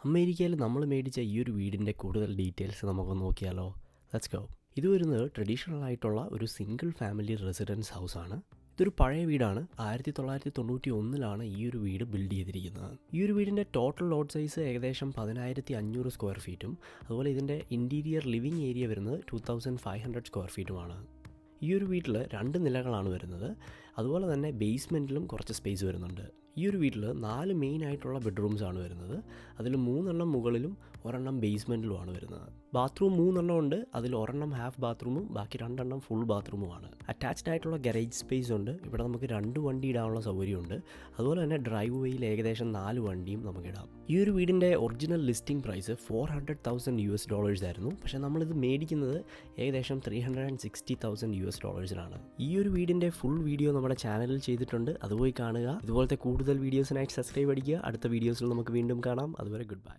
അമേരിക്കയിൽ നമ്മൾ മേടിച്ച ഈ ഒരു വീടിൻ്റെ കൂടുതൽ ഡീറ്റെയിൽസ് നമുക്കൊന്ന് നോക്കിയാലോ. Let's go. ഇത് വരുന്നത് ട്രഡീഷണൽ ആയിട്ടുള്ള ഒരു സിംഗിൾ ഫാമിലി റെസിഡൻസ് ഹൗസാണ്. ഇതൊരു പഴയ വീടാണ്. 1991 ഈ ഒരു വീട് ബിൽഡ് ചെയ്തിരിക്കുന്നത്. ഈ ഒരു വീടിൻ്റെ ടോട്ടൽ ലോട്ട് സൈസ് ഏകദേശം 10,500 സ്ക്വയർ ഫീറ്റും അതുപോലെ ഇതിൻ്റെ ഇൻറ്റീരിയർ ലിവിങ് ഏരിയ വരുന്നത് 2,500 സ്ക്വയർ ഫീറ്റുമാണ്. ഈ ഒരു വീട്ടിൽ 2 നിലകളാണ് വരുന്നത്. അതുപോലെ തന്നെ ബേസ്മെൻറ്റിലും കുറച്ച് സ്പേസ് വരുന്നുണ്ട്. ഈ ഒരു വീട്ടിൽ 4 മെയിൻ ആയിട്ടുള്ള ബെഡ്റൂംസ് ആണ് വരുന്നത്. അതിൽ 3 മുകളിലും 1 ബേസ്മെൻറ്റിലുമാണ് വരുന്നത്. ബാത്റൂം 3 ഉണ്ട്. അതിൽ 1 ഹാഫ് ബാത്റൂമും ബാക്കി 2 ഫുൾ ബാത്റൂമുമാണ്. അറ്റാച്ച്ഡ് ആയിട്ടുള്ള ഗരേജ് സ്പേസ് ഉണ്ട്. ഇവിടെ നമുക്ക് 2 വണ്ടി ഇടാനുള്ള സൗകര്യമുണ്ട്. അതുപോലെ തന്നെ ഡ്രൈവ് വേയിൽ ഏകദേശം 4 വണ്ടിയും നമുക്കിടാം. ഈ ഒരു വീടിൻ്റെ ഒറിജിനൽ ലിസ്റ്റിംഗ് പ്രൈസ് $400,000 ആയിരുന്നു. പക്ഷേ നമ്മളിത് മേടിക്കുന്നത് ഏകദേശം $360,000. ഈ ഒരു വീടിൻ്റെ ഫുൾ വീഡിയോ നമ്മുടെ ചാനലിൽ ചെയ്തിട്ടുണ്ട്. അത് പോയി കാണുക. ഇതുപോലത്തെ കൂടുതൽ വീഡിയോസിനായിട്ട് സബ്സ്ക്രൈബ് അടിക്കുക. അടുത്ത വീഡിയോസിൽ നമുക്ക് വീണ്ടും കാണാം. അതുവരെ ഗുഡ് ബൈ.